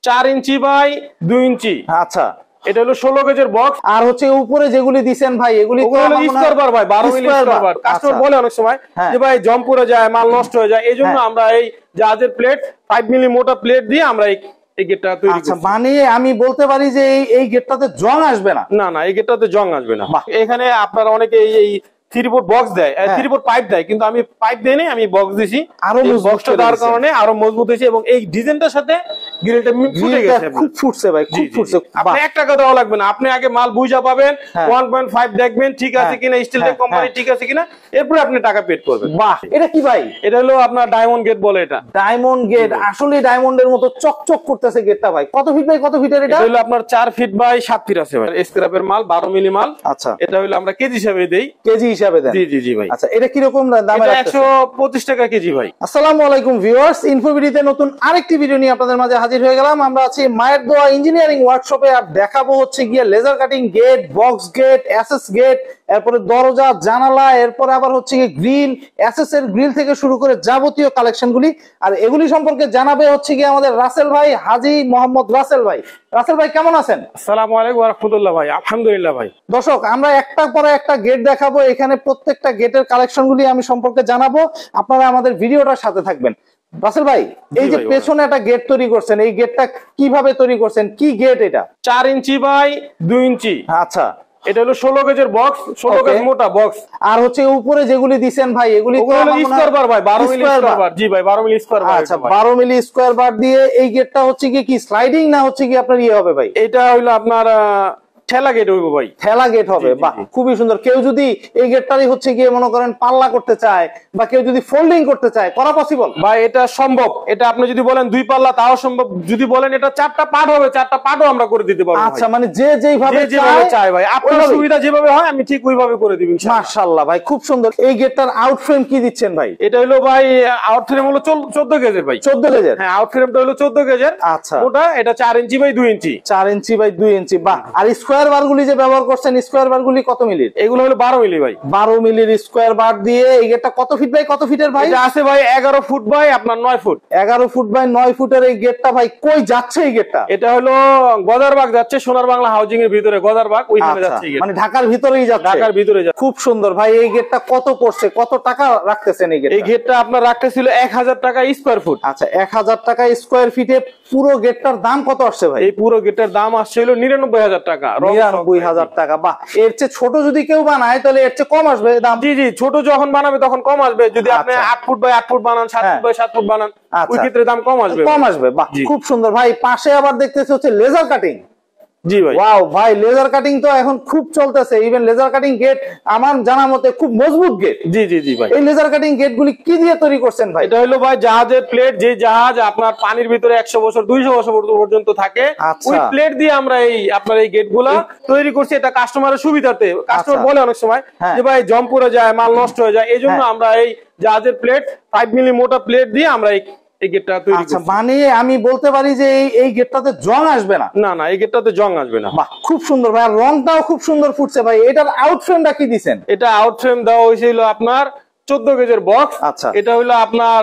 4 inch by 2 ইঞ্চি। আচ্ছা, এটা হলো 16 গেজের বক্স। আর হচ্ছে উপরে যেগুলি দিবেন ভাই এগুলি স্কয়ার বার ভাই 12 মিলি স্কয়ার বার। কাস্টমার বলে অনেক সময় যে ভাই জম্পুরে যায়, মাল নষ্ট হয়ে যায়, এইজন্য আমরা এই জাহাজের প্লেট 5 মিলি মোটা প্লেট দিয়ে আমরা এই গেটটা তৈরি করছি। আচ্ছা, মানে আমি বলতে পারি যে এই গেটটাতে জং আসবে না? না না, এই গেটটাতে জং আসবে না। এখানে আপনারা অনেকে এই 3 ফুট বক্স দেয়, 3 ফুট পাইপ দেয়, কিন্তু আমি পাইপ দেই নাই, আমি বক্স দিছি। আরো বক্সটা দেওয়ার কারণে আরো মজবুত হয়েছে এবং এই ডিজাইনটার সাথে গ্রিলটা ফুটে গেছে। খুব ফুটছে ভাই, খুব ফুটছে। আপনি 1 টাকা দেওয়া লাগবে না, আপনি আগে মাল বুঝা পাবেন, 1.5 দেখবেন ঠিক আছে কিনা, স্টিলটেক কোম্পানি ঠিক আছে কিনা, এরপর আপনি টাকা পেড করবেন। বাহ, এটা কি ভাই? এটা হলো আপনার ডায়মন্ড গেট বলে। এটা ডায়মন্ড গেট, আসলে ডায়মন্ডের মতো চকচক করতেছে গেটটা ভাই। কত ফিট বাই কত ফিটের এটা? এটা হলো আপনার 4 ফিট বাই 7 ফিট আছে ভাই। স্ক্র্যাপের মাল 12 মিলি মাল। আচ্ছা, এটা হলো আমরা কেজি হিসাবে দেই। কেজি হিসাবে দেন? জি জি জি ভাই। আচ্ছা, এটা কি রকম দামে? এটা 125 টাকা কেজি ভাই। আসসালামু আলাইকুম ভিউয়ার্স, ইনফোভিডিতে নতুন আরেকটি ভিডিও নিয়ে আপনাদের মাঝে হাজির হয়ে গেলাম। আমরা আছি মায়ের দোয়া ইঞ্জিনিয়ারিং ওয়ার্কশপে, আর দেখাবো হচ্ছে গিয়ে laser cutting gate, box gate, SS gate, এরপরে দরজা, জানালা, এরপরে আবার হচ্ছে গিয়ে গ্রিল, এসএস এর গ্রিল থেকে শুরু করে যাবতীয় কালেকশনগুলি। আর এগুলি সম্পর্কে জানাবে হচ্ছে গিয়ে আমাদের রাসেল ভাই, হাজী মোহাম্মদ রাসেল ভাই। রাসেল ভাই কেমন আছেন? আসসালামু আলাইকুম ওয়া রাহমাতুল্লাহ ভাই। আলহামদুলিল্লাহ ভাই। দর্শক, আমরা একটা পরে একটা গেট দেখাবো, এখানে প্রত্যেকটা গেটের কালেকশনগুলি আমি সম্পর্কে জানাবো, আপনারা আমাদের ভিডিওটার সাথে থাকবেন। রাসেল ভাই, এই যে পেছনে একটা গেট তৈরি করছেন, এই গেটটা কিভাবে তৈরি করছেন? কি গেট এটা? 4 ইঞ্চি বাই 2 ইঞ্চি। আচ্ছা, এটা হলো 16 গেজের বক্স, 16 গেজ মোটা বক্স। আর হচ্ছে উপরে যেগুলি দিবেন ভাই এগুলি স্কয়ার বার ভাই, 12 মিলি স্কয়ার বার। জি ভাই, 12 মিলি স্কয়ার বার। আচ্ছা, 12 মিলি স্কয়ার বার দিয়ে এই গেটটা হচ্ছে কি স্লাইডিং না হচ্ছে কি আপনার ইয়ে হবে ভাই? এটা হলো আপনার ঠেলা গেট হইব ভাই। ঠেলা গেট হবে, বাহ, খুবই সুন্দর। কেউ যদি এই গেটটারই হচ্ছে গিয়ে মনে করেন পাল্লা করতে চায় বা কেউ যদি ফোল্ডিং করতে চায়, করা পসিবল ভাই? এটা সম্ভব। এটা আপনি যদি বলেন 2 পাল্লা তাও সম্ভব, যদি বলেন এটা 4টা পার্ট হবে 4টা পার্টও আমরা করে দিতে পারবো। আচ্ছা, মানে যে যেভাবে চায় ভাই, আপনার সুবিধা যেভাবে হয় আমি ঠিক ওইভাবে করে দিব ইনশাআল্লাহ। মাশাআল্লাহ ভাই, খুব সুন্দর। এই গেটটার আউট ফ্রেম কি দিচ্ছেন ভাই? এটা হলো ভাই আউট ফ্রেম হলো 14 গেজের ভাই। 14 গেজের? হ্যাঁ, আউট ফ্রেমটা হলো 14 গেজের। আচ্ছা, ওটা এটা 4 inch by 2 inch. 4 inch by 2 ইঞ্চি, বাহ। আর স্কয়ার বারগুলি যে ব্যবহার করছেন, স্কয়ার বারগুলি কত মিলির? এগুলো হলো 12 মিলি ভাই। 12 মিলির স্কয়ার বার দিয়ে এই গেটটা কত ফিট বাই কত ফিটের ভাই? এটা আছে ভাই 11 ফুট বাই আপনার 9 ফুট। 11 ফুট বাই 9 ফুটের এই গেটটা ভাই কই যাচ্ছে এই গেটটা? এটা হলো গদারবাগ যাচ্ছে, সোনার বাংলা হাউজিং এর ভিতরে গদারবাগ, ওইখানে যাচ্ছে এই গেট। মানে ঢাকার ভিতরেই যাচ্ছে? ঢাকার ভিতরে যাচ্ছে। খুব সুন্দর ভাই। এই গেটটা কত পড়ছে, কত টাকা রাখতেছেন এই গেটটা? এই গেটটা আপনার রাখতেছিল 1000 টাকা স্কয়ার ফুট। আচ্ছা, 1000 টাকা স্কয়ার ফিটে পুরো গেটটার দাম কত আসছে ভাই? এই পুরো গেটের দাম আসছে হলো 99000 টাকা। 99000 টাকা, বাহ। এর চেয়ে ছোট যদি কেউ বানায় তাহলে এর চেয়ে কম আসবে দাম? জি জি, ছোট যখন বানাবে তখন কম আসবে। যদি আপনি 8 ফুট বাই 8 ফুট বানান, 7 ফুট বাই 7 ফুট বানান, ওই ক্ষেত্রে দাম কম আসবে। কম আসবে, বাহ, খুব সুন্দর ভাই। পাশে আবার দেখতেছি হচ্ছে লেজার কাটিং। জি ভাই। ওয়াও ভাই, লেজার কাটিং তো এখন খুব চলতেছে। ইভেন লেজার কাটিং গেট আমার জানা মতে খুব মজবুত গেট। জি জি জি ভাই। এই লেজার কাটিং গেট গুলি কি দিয়ে তৈরি করছেন ভাই? এটা হলো ভাই জাহাজের প্লেট, যে জাহাজ আপনার পানির ভিতরে 100 বছর 200 বছর পর্যন্ত থাকে, ওই প্লেট দিয়ে আমরা এই আপনার এই গেট গুলা তৈরি করছি। এটা কাস্টমারের সুবিধাতে। কাস্টমার বলে অনেক সময় যে ভাই জম্পুরে যায়, মাল নষ্ট হয়ে যায়, এই জন্য আমরা এই জাহাজের প্লেট 5 মিলি মোটা প্লেট দিয়ে আমরা এই গেটটা তৈরি করছি। আচ্ছা, মানে আমি বলতে পারি যে এই গেটটাতে জং আসবে না? না না, এই গেটটাতে জং আসবে না। বাহ, খুব সুন্দর ভাই। আর রংটাও খুব সুন্দর ফুটছে ভাই। এটার আউট ফ্রেমটা কি দিবেন? এটা আউট ফ্রেম দেওয়া হয়েছিল আপনার 14 গেজের বক্স। আচ্ছা, এটা হলো আপনার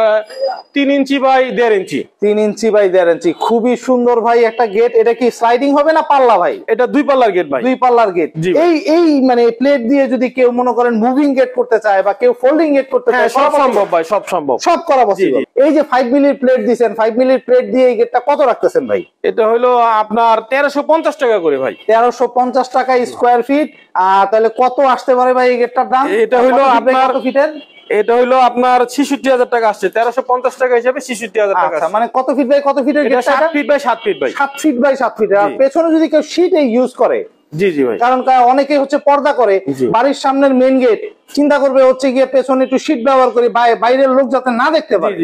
3 inch by 1.5 inch. 3 inch by 1.5 ইঞ্চি, খুবই সুন্দর ভাই একটা গেট। এটা কি স্লাইডিং হবে না পাল্লা ভাই? এটা 2 পাল্লার গেট ভাই। 2 পাল্লার গেট। এই মানে প্লেট দিয়ে যদি কেউ মনে করেন মুভিং গেট করতে চায় বা কেউ ফোল্ডিং গেট করতে চায়, সব সম্ভব ভাই, সব সম্ভব, সব করা পসিবল। এই যে 5 মিলির প্লেট দিবেন, 5 মিলির প্লেট দিয়ে এই গেটটা কত রাখতেছেন ভাই? এটা হলো আপনার 1350 টাকা করে ভাই। 1350 টাকা স্কয়ার ফিট। আর তাহলে কত আসতে পারে ভাই এই গেটটার দাম? এটা হলো আপনার কত ফিটের? এটা হলো আপনার 66000 টাকা আসছে। 1350 টাকা হিসাবে 66000 টাকা। আচ্ছা, মানে কত ফিট বাই কত ফিটের গেটটা? 7 ফিট বাই 7 ফিট ভাই। 7 ফিট বাই 7 ফিট। আর পেছনে যদি কেউ শীট ইউজ করে? জি জি ভাই। কারণ অনেকে হচ্ছে পর্দা করে, বাড়ির সামনের মেইন গেট চিন্তা করবে হচ্ছে গিয়ে পেছনে একটু শীট ব্যবহার করি, বাইরের লোক যাতে না দেখতে পারে।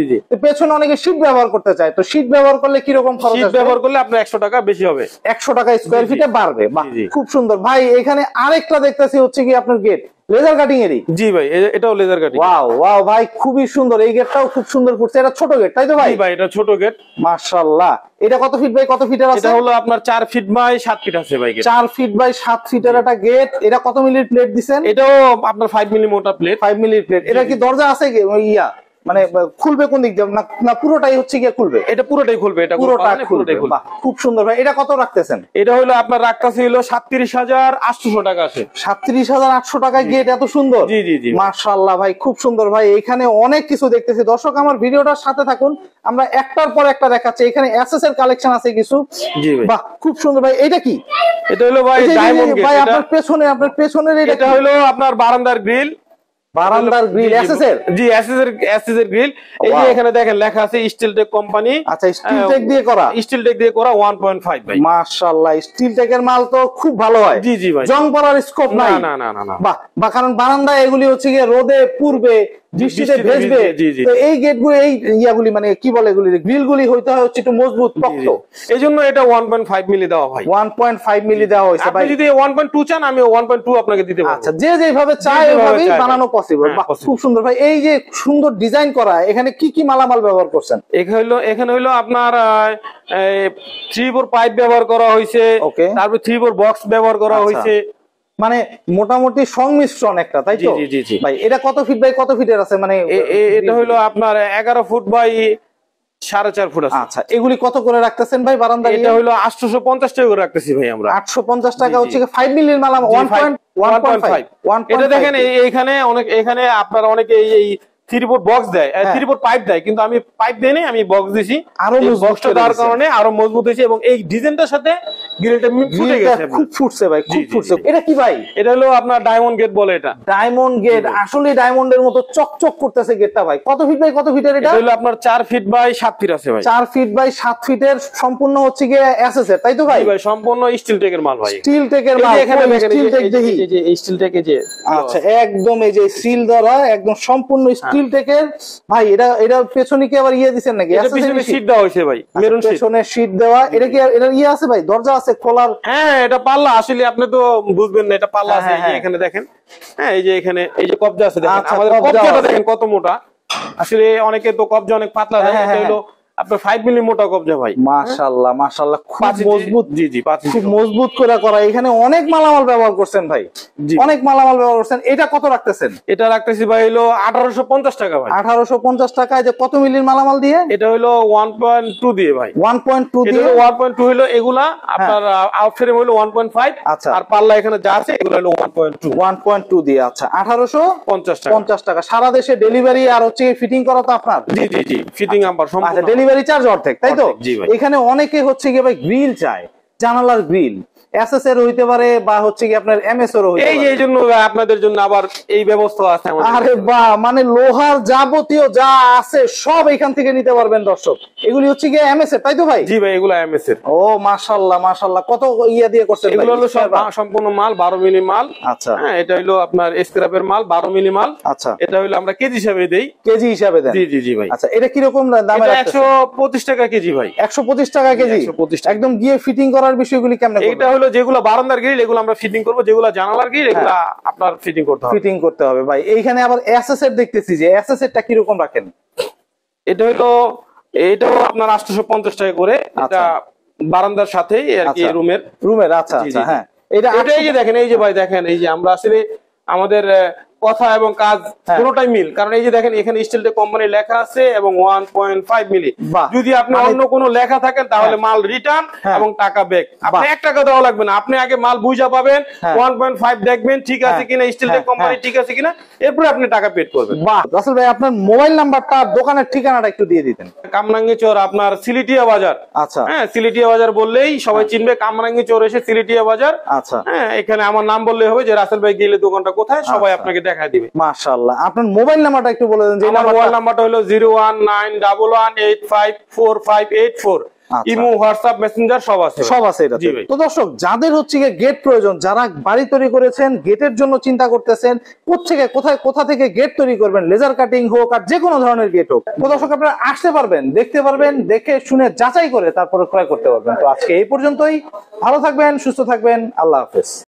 পেছনে অনেকে শীট ব্যবহার করতে চায়, তো শীট ব্যবহার করলে কিরকম খরচ? শীট ব্যবহার করলে আপনার 100 টাকা বেশি হবে। 100 টাকা স্কয়ার ফিটে বাড়বে, বাহ, খুব সুন্দর ভাই। এখানে আরেকটা দেখতেছি হচ্ছে কি আপনার গেট লেজার কাটিং এরই। জি ভাই, এটাও লেজার কাটিং। ওয়াও ওয়াও ভাই, খুবই সুন্দর। এই গেটটাও খুব সুন্দর ফুটছে। এটা ছোট গেট তাই তো ভাই? জি ভাই, এটা ছোট গেট। মাশাআল্লাহ। এটা কত ফিট বাই কত ফিটের আছে? এটা হলো আপনার 4 ফিট বাই 7 ফিট আছে ভাই গেট। 4 ফিট বাই 7 ফিটের একটা গেট। এটা কত মিলির প্লেট দিবেন? এটাও আপনার 5 মিলি মোটা প্লেট। 5 মিলির প্লেট। এটা কি দরজা আছে কি ইয়া? মানে খুলবে কোন দিক দিয়ে, না পুরোটাই হচ্ছে গিয়ে খুলবে? এটা পুরোটাই খুলবে, এটা পুরোটাই খুলবে। বাহ, খুব সুন্দর ভাই। এটা কত রাখতেছেন? এটা হলো আপনার রাখতেছে হলো 37,800 টাকা আছে। 37,800 টাকায় গেট এত সুন্দর? জি জি জি মাশাআল্লাহ ভাই, খুব সুন্দর ভাই। এখানে অনেক কিছু দেখতেছি দর্শক, আমার ভিডিওটার সাথে থাকুন, আমরা একটার পর একটা দেখাচ্ছি। এখানে এসএস এর কালেকশন আছে কিছু। জি ভাই, বাহ, খুব সুন্দর ভাই। এটা কি? এটা হলো ভাই ডায়মন্ড গেট। ভাই আপনার পেছনের এটা হলো আপনার বারান্দার গ্রিল। বারান্দার গ্রিল এসএস এর? জি, এসএস এর গ্রিল। এই যে এখানে দেখেন লেখা আছে স্টিল টেক কোম্পানি। আচ্ছা, স্টিল টেক দিয়ে করা? স্টিল টেক দিয়ে করা 1.5 ভাই। মাশাআল্লাহ, স্টিল টেকের মাল তো খুব ভালো হয়। জি জি ভাই, জং পড়ার স্কোপ নাই? না না না না। বাহ, কারণ বারান্দায় এগুলি হচ্ছে গিয়ে রোদে পুড়বে, বৃষ্টিতে ভেজবে। তো এই গেটগুলো, এই ইয়াগুলি মানে কি বলে এগুলি, গ্রিলগুলি হইতে হয় হচ্ছে একটু মজবুত শক্ত, এইজন্য এটা 1.5 মিলি দেওয়া ভাই। 1.5 মিলি দেওয়া হয়েছে ভাই। আপনি যদি 1.2 চান আমি 1.2 আপনাকে দিতে পারবো। আচ্ছা, যে যেভাবে চায় ওইভাবেই বানানো পসিবল। বাহ, খুব সুন্দর ভাই। এই যে সুন্দর ডিজাইন করা, এখানে কি কি মালামাল ব্যবহার করছেন? এখানে হইলো আপনার 3/4 পাইপ ব্যবহার করা হয়েছে, তারপর 3/4 বক্স ব্যবহার করা হয়েছে। মানে মোটামুটি সংমিশ্রণ একটা, তাই তো? জি জি জি ভাই, এটা কত ফিট বাই কত ফিটের আছে? মানে এটা হইলো আপনার 11 ফুট বাই 4.5 ফুট আছে। আচ্ছা, এগুলি কত করে রাখতেছেন ভাই বারান্দা? এটা হইলো 850 টাকা করে রাখতেছি ভাই আমরা। 850 টাকা হচ্ছে 5 মিলির মালাম। 1.5। এটা দেখেন এখানে আপনার অনেকে এই 3/4 বক্স দেয়, 3/4 পাইপ দেয়, কিন্তু আমি পাইপ দেই নাই, আমি বক্স দিছি। আরো বক্সটা দেওয়ার কারণে আরো মজবুত হয়েছে এবং এই ডিজাইনটার সাথে গ্রিলটা ফুটে গেছে। খুব ফুটছে ভাই, খুব ফুটছে। এটা কি ভাই? এটা হলো আপনার ডায়মন্ড গেট বলে। এটা ডায়মন্ড গেট, আসলে ডায়মন্ডের মতো চকচক করতেছে গেটটা ভাই। কত ফিট বাই কত ফিটের এটা? এটা হলো আপনার 4 ফিট বাই 7 ফিট আছে ভাই। 4 ফিট বাই 7 ফিটের, সম্পূর্ণ হচ্ছে গিয়ে এসএস এর, তাই তো ভাই? ভাই সম্পূর্ণ স্টিল টেকের মাল ভাই। স্টিল টেকের মাল। এখানে স্টিল টেক দেখি। এই যে স্টিল টেক, এই যে আচ্ছা, একদম এই যে সিল ধরা, একদম সম্পূর্ণ স্টিল টেকের ভাই। এটা পেছনে কি আবার ইয়ে দিবেন নাকি? এটা পিছনে শীট দেওয়া হয়েছে ভাই, মেরুন শীট। পেছনে শীট দেওয়া। এটা কি এটা ইয়ে আছে ভাই, দরজা আছে খোলার? হ্যাঁ, এটা পাল্লা। আসলে আপনি তো বুঝবেন না, এটা পাল্লা আছে। এই যে এখানে দেখেন, হ্যাঁ এই যে এখানে এই যে কবজা আছে দেখেন। আমাদের কবজাটা দেখেন কত মোটা। আসলে অনেকে তো কবজা অনেক পাতলা দেয়, এটা হলো আপনার 5 মিলি মোটা কবজা ভাই। মাশাআল্লাহ মাশাআল্লাহ, খুব মজবুত। জি জি, খুব মজবুত করে করা। এখানে অনেক মালামাল ব্যবহার করছেন ভাই, অনেক মালামাল ব্যবহার করছেন। এটা কত রাখতেছেন? এটা রাখতেছি ভাই হলো 1850 টাকা ভাই। 1850 টাকায় যে কত মিলির মালামাল দিয়ে? এটা হলো 1.2 দিয়ে ভাই। 1.2 দিয়ে? 1.2 হলো এগুলা আপনার আউট ফ্রেম হলো 1.5। আচ্ছা, আর পাল্লা এখানে যা আছে এগুলো হলো 1.2 দিয়ে। আচ্ছা, 1850 টাকা। সারা দেশে ডেলিভারি আর হচ্ছে ফিটিং করা তো আপনার? জি জি জি, ফিটিং আমার সম্পূর্ণ। আচ্ছা, ডেলিভারি চার্জ অর্ধেক, তাই তো? এখানে অনেকে হচ্ছে গিয়ে ভাই গ্রিল চায়, জানালার গ্রিল এসএস এর হইতে পারে বা হচ্ছে কি আপনার এমএস এর হইতে পারে। এই জন্য আপনাদের জন্য আবার এই ব্যবস্থা আছে আমাদের। আরে বাহ, মানে লোহার যাবতীয় যা আছে সব এখান থেকে নিতে পারবেন দর্শক। এগুলি হচ্ছে কি এমএস এর, তাই তো ভাই? জি ভাই, এগুলো এমএস এর। ও মাশাআল্লাহ মাশাআল্লাহ, কত ইয়া দিয়ে করছেন ভাই? এগুলো হলো সব সম্পূর্ণ মাল 12 মিলি মাল। আচ্ছা, হ্যাঁ, এটা হলো আপনার স্ক্র্যাপের মাল 12 মিলি মাল। আচ্ছা, এটা হলো আমরা কেজি হিসাবে দেই। কেজি হিসাবে দেন? জি জি জি ভাই। আচ্ছা, এটা কি রকম দামে রাখছেন? 125 টাকা কেজি ভাই। 125 টাকা কেজি? 125 টাকা। একদম গিয়ে ফিটিং করার বিষয়গুলি কেমনে করবেন? এটা হলো যেগুলো বারান্দার গ্রিল এগুলো আমরা ফিটিং করব, যেগুলো জানালার গ্রিল এগুলো আপনার ফিটিং করতে হবে। ফিটিং করতে হবে ভাই। এইখানে আবার এসএস এর দেখতেছি, যে এসএস এরটা কি রকম রাখেন? এটা হলো এটাও আপনার 850 টাকা করে। এটা বারান্দার সাথেই আর কি, রুমের। আচ্ছা আচ্ছা, হ্যাঁ। এই যে দেখেন, এই যে ভাই দেখেন, এই যে আমরা আসলে আমাদের কথা এবং কাজ পুরোটাই মিল। কারণ এই যে দেখেন, এখানে স্টিল টেক কোম্পানি লেখা আছে এবং 1.5 মিলি। যদি আপনি অন্য কোনো লেখা থাকেন তাহলে মাল রিটার্ন এবং টাকা ব্যাক। আপনি 1 টাকা দেওয়া লাগবে না, আপনি আগে মাল বুঝা পাবেন, 1.5 দেখবেন ঠিক আছে কিনা, স্টিল টেক কোম্পানি ঠিক আছে কিনা, এরপরে আপনি টাকা পেড করবেন। বাহ, রাসেল ভাই আপনার মোবাইল নাম্বারটা, দোকানের ঠিকানাটা একটু দিয়ে দিতেন। কামরাঙ্গী চর, আপনার সিলেটিয়া বাজার। আচ্ছা, হ্যাঁ, সিলেটিয়া বাজার বললেই সবাই চিনবে। কামরাঙ্গী চর এসে সিলেটিয়া বাজার। আচ্ছা, হ্যাঁ, এখানে আমার নাম বললেই হবে যে রাসেল ভাই গেলে দোকানটা কোথায়, সবাই আপনাকে দেখায় দিবে। মাশাআল্লাহ, আপনার মোবাইল নাম্বারটা একটু বলে দেন। যে মোবাইল নাম্বারটা হলো 01911854584। ইমো, হোয়াটসঅ্যাপ, মেসেঞ্জার সব আছে এটা। তো দর্শক, যাদের হচ্ছে গেট প্রয়োজন, যারা বাড়ি তৈরি করেছেন, গেটের জন্য চিন্তা করতেছেন, কোথা থেকে গেট তৈরি করবেন, লেজার কাটিং হোক আর যে কোনো ধরনের গেট হোক, তো দর্শক আপনারা আসতে পারবেন, দেখতে পারবেন, দেখে শুনে যাচাই করে তারপরে ক্রয় করতে পারবেন। তো আজকে এই পর্যন্তই। ভালো থাকবেন, সুস্থ থাকবেন, আল্লাহ হাফেজ।